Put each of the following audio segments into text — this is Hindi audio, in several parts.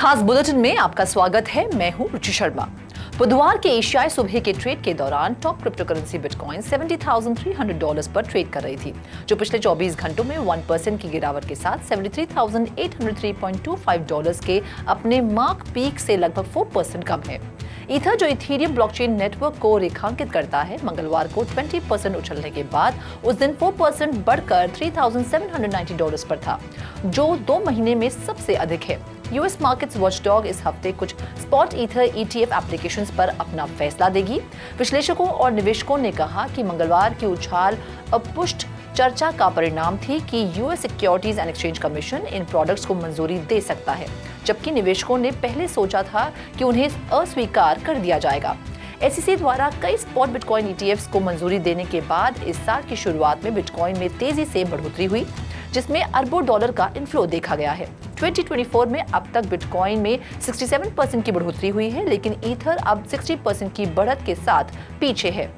खास बुलेटिन में आपका स्वागत है। मैं हूं रुचि शर्मा। बुधवार के एशियाई सुबह के ट्रेड के दौरान टॉप क्रिप्टो करेंसी बिटकॉइन $70,300 पर ट्रेड कर रही थी, जो पिछले 24 घंटों में 1% की गिरावट के साथ $73,803.25 के अपने मार्क पीक से लगभग 4% कम है। ईथर, जो इथेरियम ब्लॉकचेन नेटवर्क को रेखांकित करता है, मंगलवार को 20% उछलने के बाद उस दिन 4% बढ़कर $3,790 पर था, जो 2 महीने में सबसे अधिक है। यूएस मार्केट्स वॉचडॉग इस हफ्ते कुछ स्पॉट ईथर ETF एप्लीकेशंस पर अपना फैसला देगी। विश्लेषकों और निवेशकों ने कहा कि मंगलवार की उछाल अपुष्ट चर्चा का परिणाम थी कि US securities and exchange commission in products को मंजूरी दे सकता है, जबकि निवेशकों ने पहले सोचा था कि उन्हें अस्वीकार कर दिया जाएगा। SEC द्वारा कई स्पॉट बिटकॉइन ETFs को मंजूरी देने के बाद इस साल की शुरुआत में बिटकॉइन में तेजी से बढ़ोतरी हुई, जिसमें अरबों डॉलर का इनफ्लो देखा गया है। 2024 में अब तक बिटकॉइन में 67% की बढ़ोतरी हुई है, लेकिन ईथर अब 60% की बढ़त के साथ पीछे है।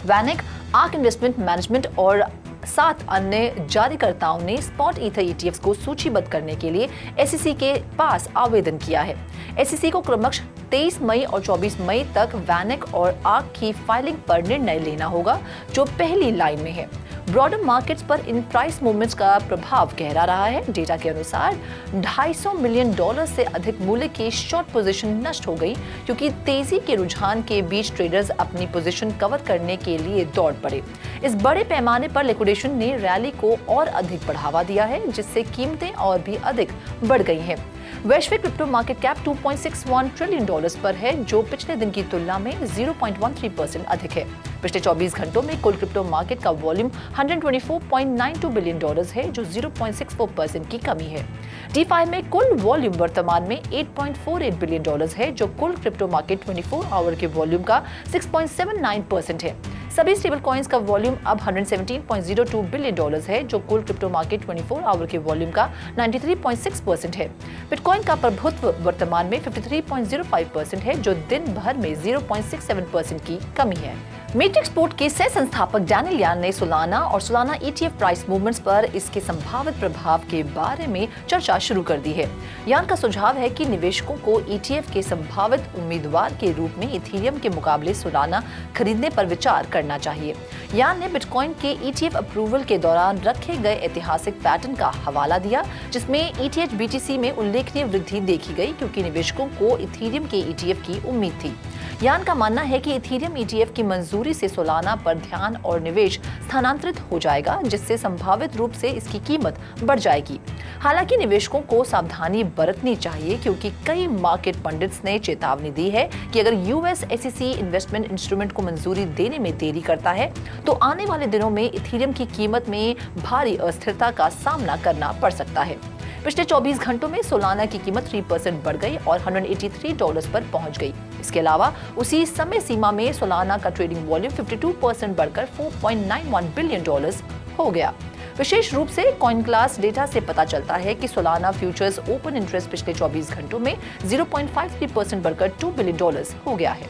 वैनिक, आर्क इन्वेस्टमेंट मैनेजमेंट और 7 अन्य जारीकर्ताओं ने स्पॉट ईथर ETFs को सूचीबद्ध करने के लिए SEC के पास आवेदन किया है। SEC को क्रमशः 23 मई और 24 मई तक वैनिक और आर्क की फाइलिंग पर निर्णय लेना होगा, जो पहली लाइन में है। ब्रॉडर मार्केट्स पर इन प्राइस मूवमेंट्स का प्रभाव गहरा रहा है। डेटा के अनुसार $250 मिलियन से अधिक मूल्य की शॉर्ट पोजीशन नष्ट हो गई, क्योंकि तेजी के रुझान के बीच ट्रेडर्स अपनी पोजीशन कवर करने के लिए दौड़ पड़े। इस बड़े पैमाने पर लिक्विडेशन ने रैली को और अधिक बढ़ावा दिया है, जिससे कीमतें और भी अधिक बढ़ गई हैं। वैश्विक क्रिप्टो मार्केट कैप $2.61 ट्रिलियन पर है, जो पिछले दिन की तुलना में 0.13% अधिक है। पिछले 24 घंटों में कुल क्रिप्टो मार्केट का वॉल्यूम $124.92 बिलियन है, जो 0.64% की कमी है। DeFi में कुल वॉल्यूम वर्तमान में $8.48 बिलियन है, जो कुल क्रिप्टो मार्केट 24 आवर के वॉल्यूम का 6.79% है। सभी स्टेबल कॉइन्स का वॉल्यूम अब $117.02 बिलियन है, जो कुल क्रिप्टो मार्केट 24 आवर के वॉल्यूम का 93.6% है। बिटकॉइन का प्रभुत्व वर्तमान में 53.05% है, जो दिन भर में 0.67% की कमी है। मैट्रिक्स पोर्ट के सह संस्थापक डैनियल यान ने सोलाना और सोलाना ETF प्राइस मूवमेंट्स पर इसके संभावित प्रभाव के बारे में चर्चा शुरू कर दी है। यान का सुझाव है कि निवेशकों को ETF के संभावित उम्मीदवार के रूप में इथेरियम के मुकाबले सोलाना खरीदने पर विचार करना चाहिए। यान ने बिटकॉइन के ETF अप्रूवल के दौरान रखे गए ऐतिहासिक पैटर्न का हवाला दिया, जिसमें ETH BTC में उल्लेखनीय वृद्धि देखी गई, क्योंकि निवेशकों को इथेरियम के ETF की उम्मीद थी। यान का मानना है कि इथेरियम ETF की मंजूरी से सोलाना पर ध्यान और निवेश स्थानांतरित हो जाएगा, जिससे संभावित रूप से इसकी कीमत बढ़ जाएगी। हालांकि निवेशकों को सावधानी बरतनी चाहिए, क्योंकि कई मार्केट पंडित्स ने चेतावनी दी है कि अगर US SEC इन्वेस्टमेंट इंस्ट्रूमेंट को मंजूरी देने में देरी करता है, तो आने वाले दिनों में इथेरियम की कीमत में भारी अस्थिरता का सामना करना पड़ सकता है। पिछले 24 घंटों में सोलाना की कीमत 3% बढ़ गई और $183 पर पहुंच गई। इसके अलावा उसी समय सीमा में सोलाना का ट्रेडिंग वॉल्यूम 52% बढ़कर $4.91 बिलियन हो गया। विशेष रूप से कॉइन क्लास डेटा से पता चलता है कि सोलाना फ्यूचर्स ओपन इंटरेस्ट पिछले 24 घंटों में 0.53% बढ़कर $2 बिलियन हो गया है।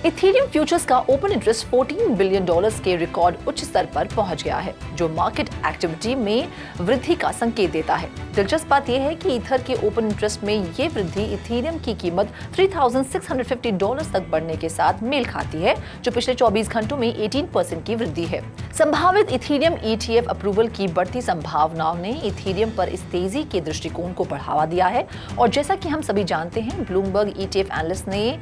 इथेरियम फ्यूचर्स का ओपन इंटरेस्ट $14 बिलियन के रिकॉर्ड उच्च स्तर पर पहुंच गया है, जो मार्केट एक्टिविटी में वृद्धि का संकेत देता है। दिलचस्प बात यह है कि ईथर के ओपन इंटरेस्ट में ये वृद्धि इथेरियम की कीमत $3,650 तक बढ़ने के साथ मेल खाती है, जो पिछले 24 घंटों में 18% की वृद्धि है। संभावित इथेरियम ETF अप्रूवल की बढ़ती संभावनाओं ने इथेरियम पर इस तेजी के दृष्टिकोण को बढ़ावा दिया है, और जैसा कि हम सभी जानते हैं, ब्लूमबर्ग ETF एनालिस्ट ने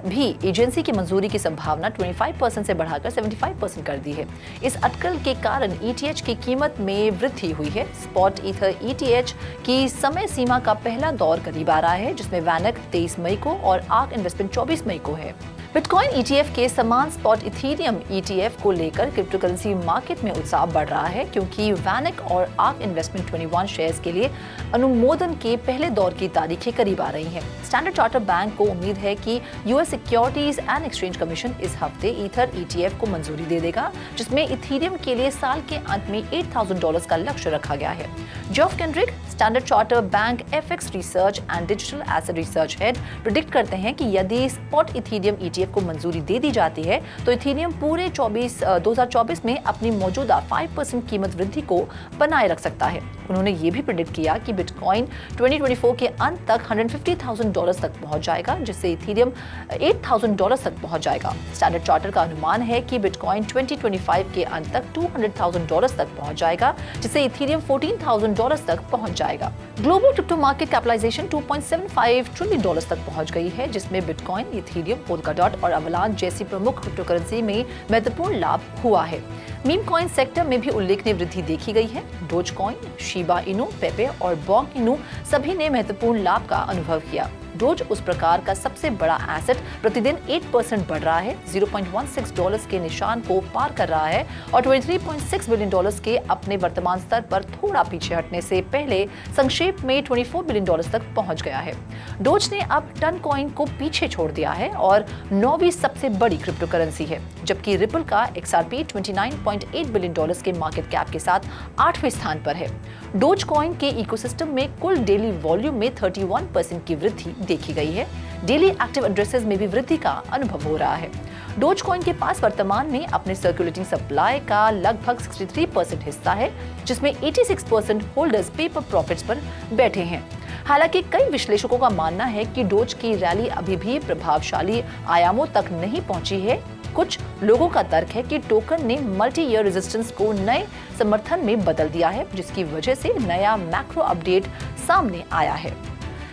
भी एजेंसी की मंजूरी की संभावना 25% से बढ़ाकर 75% कर दी है। इस अटकल के कारण ETH की कीमत में वृद्धि हुई है। स्पॉट ईथर ETH की समय सीमा का पहला दौर करीब आ रहा है, जिसमें वैनिक 23 मई को और आर्क इन्वेस्टमेंट 24 मई को है। बिटकॉइन ETF के समान स्पॉट इथेरियम ETF को लेकर क्रिप्टो करेंसी मार्केट में उत्साह बढ़ रहा है, क्योंकि वैनिक और आर्क इन्वेस्टमेंट 21 शेयर्स के लिए अनुमोदन के पहले दौर की तारीखें करीब आ रही हैं। स्टैंडर्ड चार्टर्ड बैंक को उम्मीद है कि US securities and exchange commission इस हफ्ते ईथर ETF को मंजूरी दे देगा, जिसमें इथेरियम के लिए साल के अंत में $8,000 का लक्ष्य रखा गया है। जॉफ Kendrick standard charter bank FX research and digital asset research head predict करते हैं कि यदि स्पॉट इथेरियम ETF को मंजूरी दे दी जाती है तो इथेरियम पूरे 2024 में अपनी मौजूदा 5% कीमत वृद्धि को बनाए रख सकता है। उन्होंने ये भी प्रिडिक्ट किया कि बिटकॉइन 2024 के अंत तक $150,000 तक पहुंच जाएगा, जिससे इथेरियम $8,000 तक पहुंच जाएगा। स्टैंडर्ड चार्टर का अनुमान है कि बिटकॉइन 2025 के अंत तक $200,000 तक पहुंच जाएगा, जिससे इथेरियम $14,000 तक पहुंच जाएगा। Global crypto market capitalization $2.75 trillion तक पहुंच गई है, जिसमें बिटकॉइन, इथेरियम, पोल्काडॉट और अवलांच जैसी प्रमुख क्रिप्टो करेंसी में महत्वपूर्ण लाभ हुआ है। मीम कॉइन सेक्टर में भी उल्लेखनीय वृद्धि देखी गई है। डोज कॉइन, शिबा इनु, पेपे और बोंग इनु सभी ने महत्वपूर्ण लाभ का अनुभव किया। डोज उस प्रकार का सबसे बड़ा एसेट प्रतिदिन 8% बढ़ रहा है, $0.16 के निशान को पार कर रहा है और $23.6 बिलियन के अपने वर्तमान स्तर पर थोड़ा पीछे हटने से पहले संक्षेप में $24 बिलियन तक पहुंच गया है। डोज ने अब टन कॉइन को पीछे छोड़ दिया है और 9वीं सबसे बड़ी क्रिप्टो करेंसी है, जबकि रिपल का XRP $29.8 बिलियन के मार्केट कैप के साथ 8वें स्थान पर है। डोज कॉइन के इकोसिस्टम में कुल डेली वॉल्यूम में 31% की वृद्धि देखी गई है। डेली एक्टिव एड्रेसेस में भी वृद्धि का अनुभव हो रहा है। डोज कॉइन के पास वर्तमान में अपने सर्कुलेटिंग सप्लाई का लगभग 63% हिस्सा है, जिसमें 86% होल्डर्स पेपर प्रॉफिट्स पर बैठे हैं। हालांकि कई विश्लेषकों का मानना है कि डोज की रैली अभी भी प्रभावशाली आयामों तक नहीं पहुंची है। कुछ लोगों का तर्क है कि टोकन ने मल्टी ईयर रेजिस्टेंस को नए समर्थन में बदल दिया है, जिसकी वजह से नया मैक्रो अपडेट सामने आया है।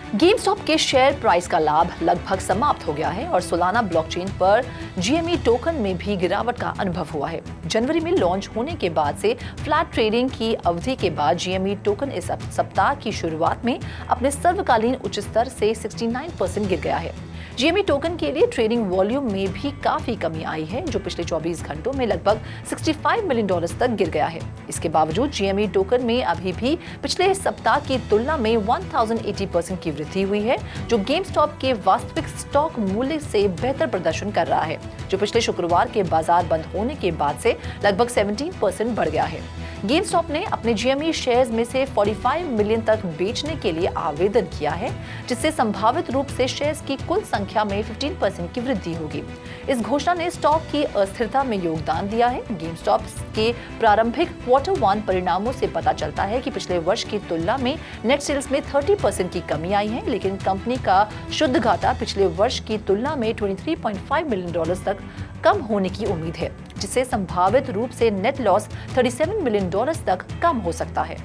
गेमस्टॉप के शेयर प्राइस का लाभ लगभग समाप्त हो गया है और सोलाना ब्लॉकचेन पर GME टोकन में भी गिरावट का अनुभव हुआ है। जनवरी में लॉन्च होने के बाद से फ्लैट ट्रेडिंग की अवधि के बाद GME टोकन इस सप्ताह की शुरुआत में अपने सर्वकालीन उच्च स्तर से 69% गिर गया है। GME टोकन के लिए ट्रेडिंग वॉल्यूम में भी काफी कमी आई है, जो पिछले 24 घंटों में लगभग $65 मिलियन तक गिर गया है। इसके बावजूद GME टोकन में अभी भी पिछले सप्ताह की तुलना में 1080% की वृद्धि हुई है, जो गेमस्टॉप के वास्तविक स्टॉक मूल्य से बेहतर प्रदर्शन कर रहा है, जो पिछले शुक्रवार के बाजार बंद होने के बाद से लगभग 17% बढ़ गया है। गेमस्टॉप ने अपने GME शेयर्स में से 45 मिलियन तक बेचने के लिए आवेदन किया है, जिससे संभावित रूप से शेयर्स की कुल संख्या में 15% की वृद्धि होगी। इस घोषणा ने स्टॉक की अस्थिरता में योगदान दिया है। गेमस्टॉप के प्रारंभिक Q1 परिणामों से पता चलता है कि पिछले वर्ष की तुलना में नेट सेल्स में 30% की कमी आई है, लेकिन कंपनी का शुद्ध घाटा पिछले वर्ष की तुलना में $23.5 मिलियन तक कम होने की उम्मीद है, जिससे संभावित रूप से नेट लॉस $37 मिलियन तक कम हो सकता है।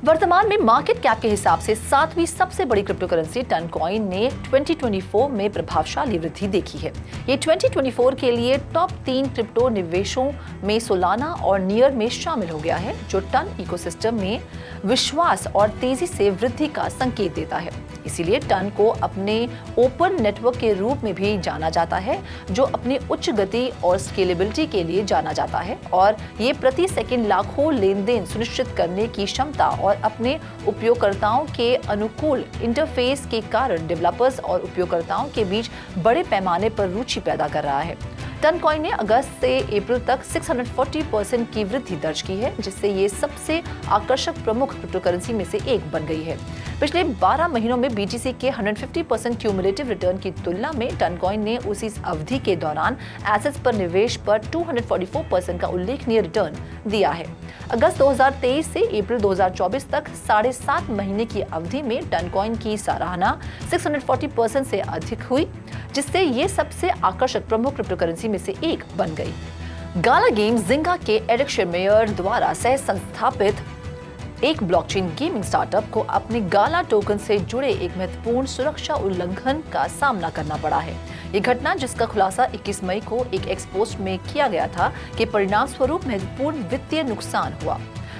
वर्तमान में मार्केट कैप के हिसाब से 7वीं सबसे बड़ी क्रिप्टो करेंसी टन कॉइन ने 2024 में प्रभावशाली वृद्धि देखी है। ये 2024 के लिए टॉप 3 क्रिप्टो निवेशों में सोलाना और नियर में शामिल हो गया है, जो टन इकोसिस्टम में विश्वास और तेजी से वृद्धि का संकेत देता है। इसीलिए टन को अपने ओपन नेटवर्क के रूप में भी जाना जाता है, जो अपनी उच्च गति और स्केलेबिलिटी के लिए जाना जाता है, और ये प्रति सेकंड लाखों लेन देन सुनिश्चित करने की क्षमता और अपने उपयोगकर्ताओं के अनुकूल इंटरफेस के कारण डेवलपर्स और उपयोगकर्ताओं के बीच बड़े पैमाने पर रुचि पैदा कर रहा है। टन कॉइन ने अगस्त से अप्रैल तक 640% की वृद्धि दर्ज की है, जिससे ये सबसे आकर्षक प्रमुख क्रिप्टो करेंसी में से एक बन गई है। पिछले 12 महीनों में BTC के 150% क्यूमुलेटिव रिटर्न की तुलना में टन कॉइन ने उसी अवधि के दौरान एसेट्स पर निवेश पर 244% का उल्लेखनीय रिटर्न दिया है। अगस्त 2023 से अप्रैल 2024 तक 7.5 महीने की अवधि में टन कॉइन की सराहना 640% से अधिक हुई, जिससे ये सबसे आकर्षक प्रमुख क्रिप्टो करेंसी में से एक बन गई। गाला गेम्स जिंगा के एरिक शेमेयर द्वारा सह संस्थापित एक ब्लॉकचेन गेमिंग स्टार्टअप को अपने गाला टोकन से जुड़े एक महत्वपूर्ण सुरक्षा उल्लंघन का सामना करना पड़ा है। ये घटना, जिसका खुलासा 21 मई को एक एक्सपोस्ट में किया गया था, के परिणाम स्वरूप महत्वपूर्ण वित्तीय नुकसान हुआ।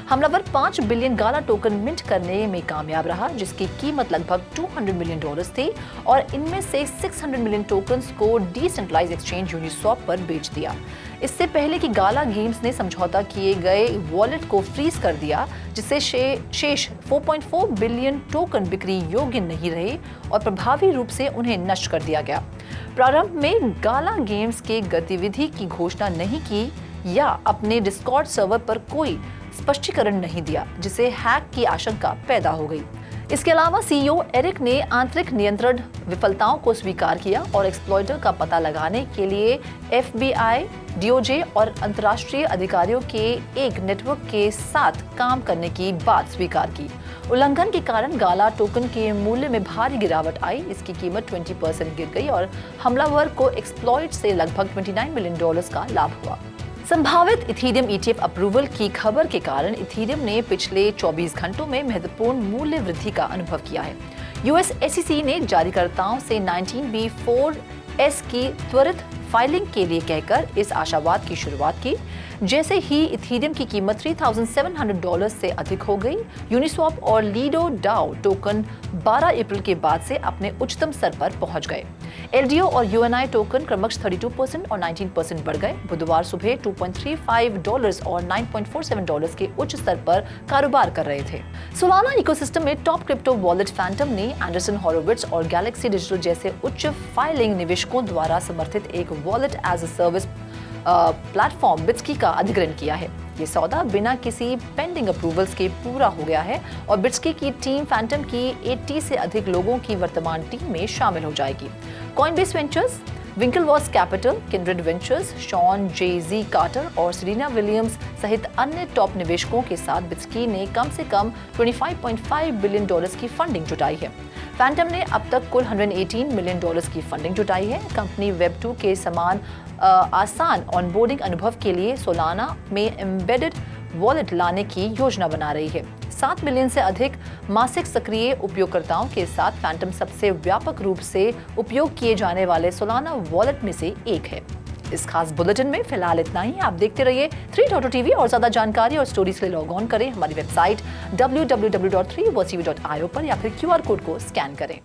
हमलावर 5 बिलियन गाला टोकन मिंट करने में कामयाब रहा, जिसकी कीमत लगभग $200 मिलियन थी, और इनमें से 600 मिलियन टोकन्स को डिसेंट्रलाइज एक्सचेंज यूनिस्वैप पर बेच दिया। इससे पहले कि गाला गेम्स ने समझौता किए गए वॉलेट को फ्रीज कर दिया, जिससे शेष 4.4 बिलियन टोकन बिक्री योग्य नहीं रहे और प्रभावी रूप से उन्हें नष्ट कर दिया गया। प्रारंभ में गाला गेम्स के गतिविधि की घोषणा नहीं की या अपने डिस्कॉर्ड सर्वर पर कोई स्पष्टीकरण नहीं दिया, जिससे हैक की आशंका पैदा हो गई। इसके अलावा सीईओ एरिक ने आंतरिक नियंत्रण विफलताओं को स्वीकार किया और एक्सप्लॉइटर का पता लगाने के लिए एफबीआई, डीओजे और अंतर्राष्ट्रीय अधिकारियों के एक नेटवर्क के साथ काम करने की बात स्वीकार की। उल्लंघन के कारण गाला टोकन के मूल्य में भारी गिरावट आई। इसकी कीमत 20% गिर गई और हमलावर को एक्सप्लॉइट से लगभग $29 मिलियन का लाभ हुआ। संभावित इथेरियम ETF अप्रूवल की खबर के कारण इथेरियम ने पिछले 24 घंटों में महत्वपूर्ण मूल्य वृद्धि का अनुभव किया है। यूएस SEC ने जारीकर्ताओं से 19B4S की त्वरित फाइलिंग के लिए कहकर इस आशावाद की शुरुआत की। जैसे ही इथेरियम की कीमत $3,700 से अधिक हो गई, यूनिस्वैप और लीडो डाओ टोकन 12 अप्रैल के बाद से अपने उच्चतम स्तर पर पहुंच गए। LDO और UNI टोकन क्रमशः 32% और 19% बढ़ गए। बुधवार सुबह $2.35 और $9.47 के उच्च स्तर पर कारोबार कर रहे थे। सोलाना इकोसिस्टम में टॉप क्रिप्टो वॉलेट फैंटम ने एंडरसन हॉरोविट्ज और गैलेक्सी डिजिटल जैसे उच्च फाइलिंग निवेशकों द्वारा समर्थित एक wallet as a service platform Bitski का अधिग्रहण किया है। ये सौदा बिना किसी पेंडिंग अप्रूवल्स के पूरा हो गया है और बिट्सकी की टीम फैंटम की 80 से अधिक लोगों की वर्तमान टीम में शामिल हो जाएगी। Coinbase Ventures, Winklevoss Capital, Kindred Ventures, Shawn Jay Z. Carter और सेरेना विलियम्स सहित अन्य टॉप निवेशकों के साथ बिट्सकी ने कम से कम $25.5 बिलियन की फंडिंग जुटाई है। फैंटम ने अब तक कुल $118 मिलियन की फंडिंग जुटाई है। कंपनी वेब 2 के समान आसान ऑनबोर्डिंग अनुभव के लिए सोलाना में एम्बेडेड वॉलेट लाने की योजना बना रही है। 7 मिलियन से अधिक मासिक सक्रिय उपयोगकर्ताओं के साथ फैंटम सबसे व्यापक रूप से उपयोग किए जाने वाले सोलाना वॉलेट में से एक है। इस खास बुलेटिन में फिलहाल इतना ही। आप देखते रहिए 3.TV और ज्यादा जानकारी और स्टोरीज के लिए लॉग ऑन करें हमारी वेबसाइट www.3watchtv.io पर या फिर QR कोड को स्कैन करें।